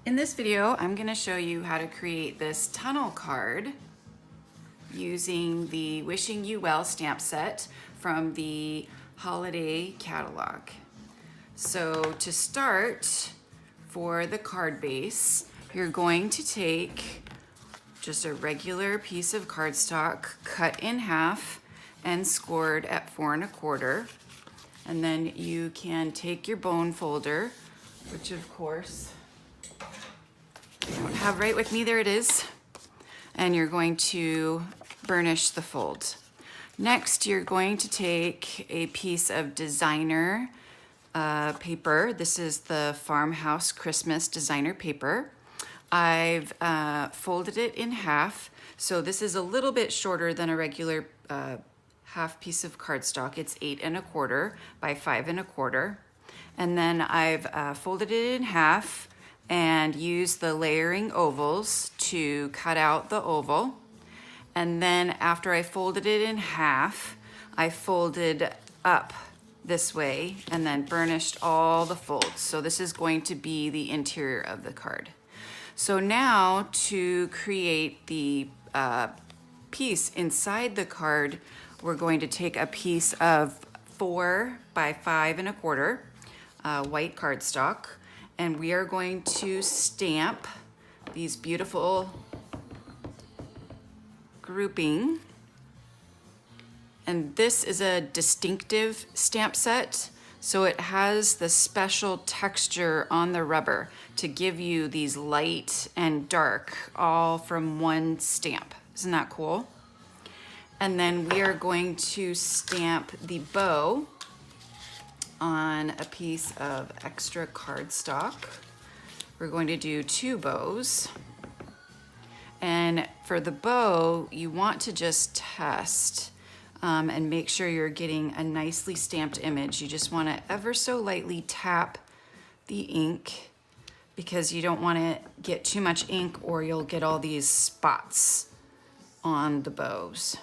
In this video, I'm going to show you how to create this tunnel card using the Wishing You Well stamp set from the holiday catalog. So to start, for the card base, you're going to take just a regular piece of cardstock cut in half and scored at 4 1/4. And then you can take your bone folder, which of course I don't have right with me, there it is. And you're going to burnish the fold. Next, you're going to take a piece of designer paper. This is the Farmhouse Christmas designer paper. I've folded it in half. So this is a little bit shorter than a regular half piece of cardstock. It's 8 1/4 by 5 1/4. And then I've folded it in half and use the layering ovals to cut out the oval. And then after I folded it in half, I folded up this way and then burnished all the folds. So this is going to be the interior of the card. So now to create the piece inside the card, we're going to take a piece of 4 by 5 1/4 white cardstock, and we are going to stamp these beautiful grouping. And this is a distinctive stamp set, so it has the special texture on the rubber to give you these light and dark all from one stamp. Isn't that cool? And then we are going to stamp the bow on a piece of extra cardstock. We're going to do 2 bows. And for the bow, you want to just test and make sure you're getting a nicely stamped image. You just want to ever so lightly tap the ink because you don't want to get too much ink or you'll get all these spots on the bows.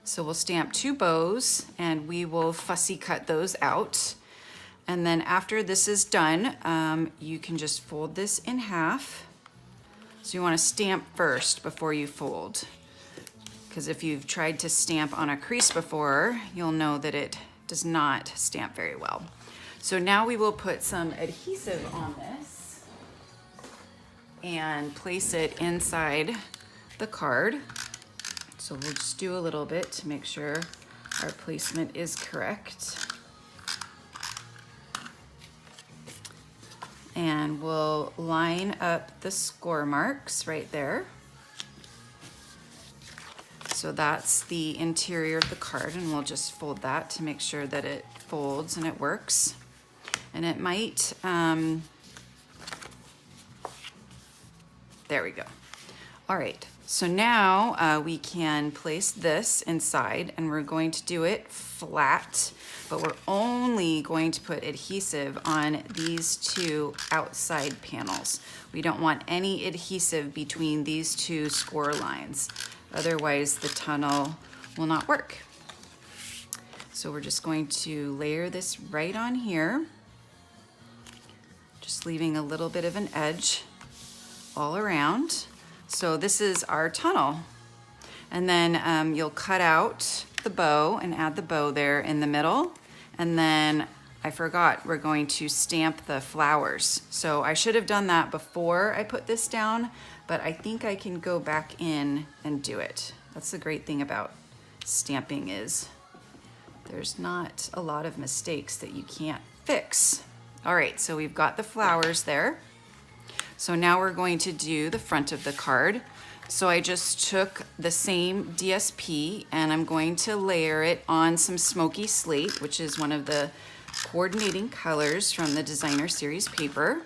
So we'll stamp 2 bows and we will fussy cut those out. And then after this is done, you can just fold this in half. So you want to stamp first before you fold, because if you've tried to stamp on a crease before, you'll know that it does not stamp very well. So now we will put some adhesive on this and place it inside the card. So we'll just do a little bit to make sure our placement is correct. And we'll line up the score marks right there. So that's the interior of the card, and we'll just fold that to make sure that it folds and it works. And it might, there we go. All right, so now we can place this inside, and we're going to do it flat, but we're only going to put adhesive on these 2 outside panels. We don't want any adhesive between these 2 score lines. Otherwise, the tunnel will not work. So we're just going to layer this right on here, just leaving a little bit of an edge all around. So this is our tunnel. And then you'll cut out the bow and add the bow there in the middle. And then I forgot, we're going to stamp the flowers. So I should have done that before I put this down, but I think I can go back in and do it. That's the great thing about stamping, is there's not a lot of mistakes that you can't fix. All right, so we've got the flowers there. So now we're going to do the front of the card. So I just took the same DSP and I'm going to layer it on some smoky slate, which is one of the coordinating colors from the designer series paper.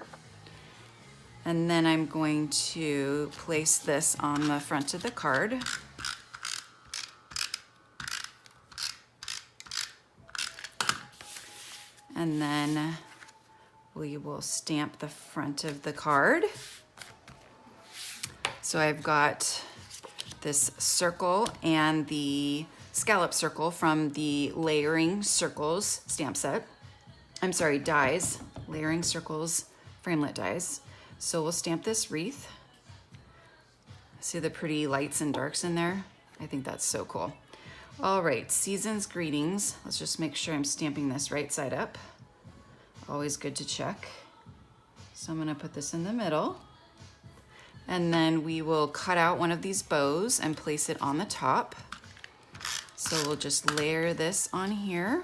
And then I'm going to place this on the front of the card. And then we will stamp the front of the card. So I've got this circle and the scallop circle from the Layering Circles stamp set. I'm sorry, dies, Layering Circles framelit dies. So we'll stamp this wreath. See the pretty lights and darks in there? I think that's so cool. All right, season's greetings. Let's just make sure I'm stamping this right side up. Always good to check. So I'm gonna put this in the middle. And then we will cut out one of these bows and place it on the top. So we'll just layer this on here.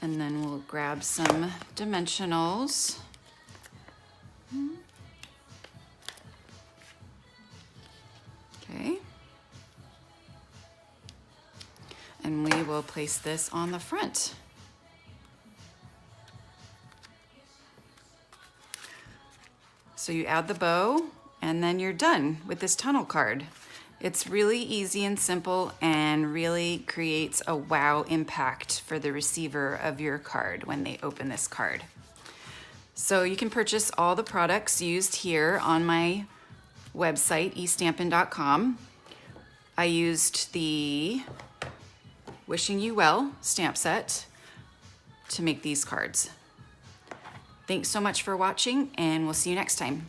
And then we'll grab some dimensionals. Okay. And we will place this on the front. So you add the bow and then you're done with this tunnel card. It's really easy and simple and really creates a wow impact for the receiver of your card when they open this card. So you can purchase all the products used here on my website, eStampin.com. I used the Wishing You Well stamp set to make these cards. Thanks so much for watching, and we'll see you next time.